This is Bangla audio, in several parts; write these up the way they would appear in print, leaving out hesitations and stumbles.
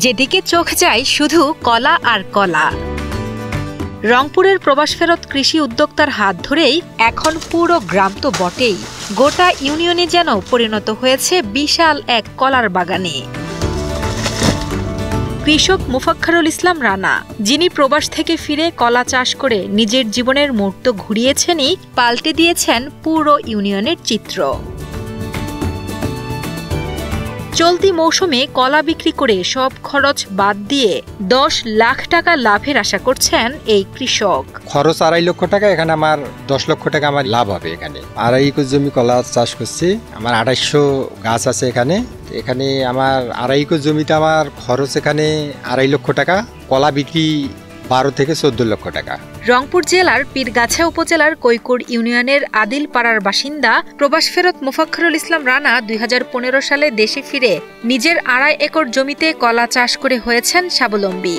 যেদিকে চোখ যায় শুধু কলা আর কলা। রংপুরের প্রবাস ফেরত কৃষি উদ্যোক্তার হাত ধরেই এখন পুরো গ্রাম তো বটেই, গোটা ইউনিয়নে যেন পরিণত হয়েছে বিশাল এক কলার বাগানে। কৃষক মোফাক্খারুল ইসলাম রানা, যিনি প্রবাস থেকে ফিরে কলা চাষ করে নিজের জীবনের মোড় তো ঘুরিয়েছেনই, পাল্টে দিয়েছেন পুরো ইউনিয়নের চিত্র। চলতি মৌসুমে কলা বিক্রি করে সব খরচ বাদ দিয়ে 10 লাখ টাকা লাভের আশা করছেন এই কৃষক। খরচ 2.5 লক্ষ টাকা, এখানে আমার 10 লক্ষ টাকা আমার লাভ হবে। এখানে 2.5 একর জমি কলা চাষ করছি, আমার 250 গাছ আছে। এখানে আমার 2.5 একর জমিতে আমার খরচ এখানে 2.5 লক্ষ টাকা, কলা বিক্রি 12 থেকে 14 লক্ষ টাকা। রংপুর জেলার পীরগাছা উপজেলার কৈকুর ইউনিয়নের আদিলপাড়ার বাসিন্দা প্রবাস ফেরত মোফাক্খারুল ইসলাম রানা 2015 সালে দেশে ফিরে নিজের 2.5 একর জমিতে কলা চাষ করে হয়েছেন স্বাবলম্বী।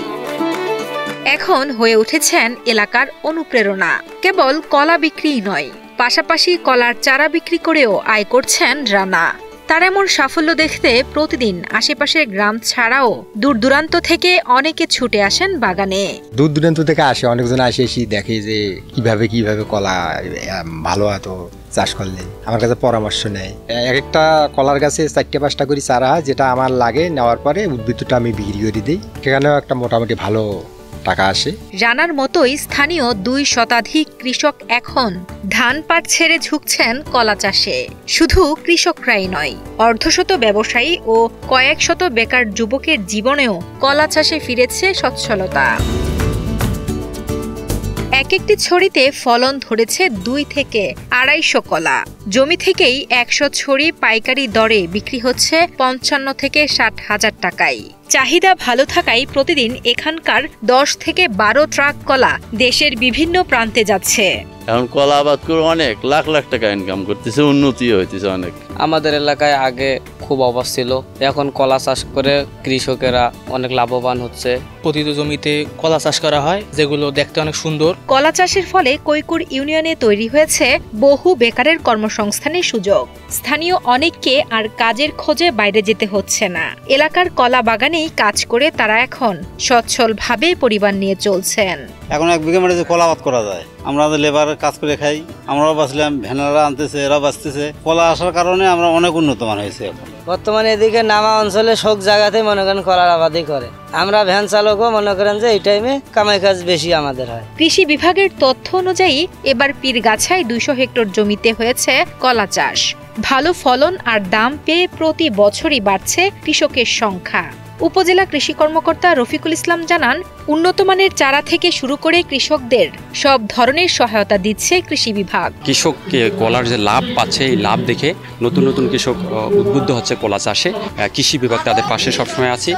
এখন হয়ে উঠেছেন এলাকার অনুপ্রেরণা। কেবল কলা বিক্রিই নয়, পাশাপাশি কলার চারা বিক্রি করেও আয় করছেন রানা। তার এমন সাফল্য দেখতে প্রতিদিন আশেপাশের গ্রাম ছাড়াও দূর দূরান্ত থেকে অনেকে ছুটে আসেন বাগানে। দূর দূরান্ত থেকে আসে, অনেকজন এসে দেখে যে কিভাবে কলা ভালো হতো চাষ করলে, আমার কাছে পরামর্শ নেয়। একটা কলার গাছে 4-5টা করে চারা, যেটা আমার লাগে, নেওয়ার পরে উদ্ভিদটা আমি বিক্রি করে দিই। সেখানেও একটা মোটামুটি ভালো টাকা আসে। রানার মতোই স্থানীয় 2 শতাধিক কৃষক এখন ধান পাট ছেড়ে ঝুঁকছেন কলা চাষে। শুধু কৃষকরাই নয়, অর্ধশত ব্যবসায়ী ও কয়েক শত বেকার যুবকের জীবনেও কলা চাষে ফিরেছে সচ্ছলতা। এক একটি ছড়িতে ফলন ধরেছে 2 থেকে 250 কলা। জমি থেকেই 100 ছড়ি পাইকারি দরে বিক্রি হচ্ছে 55 থেকে 60 হাজার টাকায়। চাহিদা ভালো থাকায় প্রতিদিন এখানকার 10 থেকে 12 ট্রাক কলা দেশের বিভিন্ন প্রান্তে যাচ্ছে। এখন কলা আবাদ করে অনেক লাখ লাখ টাকা ইনকাম করতেছে, উন্নতি হইতেছে অনেক। আমাদের এলাকায় আগে খুব অভাব ছিল, এখন কলা চাষ করে কৃষকেরা অনেক লাভবান হচ্ছে। প্রতিটি জমিতে কলা চাষ করা হয়, যেগুলো দেখতে অনেক সুন্দর। কলা চাষের ফলে কৈকুর ইউনিয়নে তৈরি হয়েছে বহু বেকারের কর্মসংস্থানের সুযোগ। স্থানীয় অনেককে আর কাজের খোঁজে বাইরে যেতে হচ্ছে না। এলাকার কলা বাগানেই কাজ করে তারা এখন সচ্ছলভাবে পরিবার নিয়ে চলছেন। এখন 1 বিঘা মাটিতে কলা আবাদ করা যায়। আমরা লেবার কাজ করে খাই, আমরাও বাঁচলাম, ভ্যানেরা আনতেছে, এরা বাঁচতেছে। কলা আসার কারণে আমরা অনেক উন্নতমান হয়েছে। এখন বর্তমানে এদিকে নামা অঞ্চলে সব জায়গাতে মনে করেন কলার আবাদই করে। আমরা ভ্যান চালকও মনে করেন যে এই টাইমে কামাই কাজ বেশি আমাদের হয়। কৃষি বিভাগের তথ্য অনুযায়ী এবার পীরগাছায় 200 হেক্টর জমিতে হয়েছে কলা চাষ। ভালো ফলন আর দাম পেয়ে প্রতি বছরই বাড়ছে কৃষকের সংখ্যা। উপজেলা কৃষি কর্মকর্তা রফিকুল ইসলাম জানান, উন্নত মানের চারা থেকে শুরু করে কৃষকদের সব ধরনের সহায়তা দিচ্ছে কৃষি বিভাগ। কৃষককে কলার যে লাভ পাচ্ছে, এই লাভ দেখে নতুন নতুন কৃষক উদ্বুদ্ধ হচ্ছে কলা চাষে। কৃষি বিভাগ তাদের পাশে সবসময় আছে।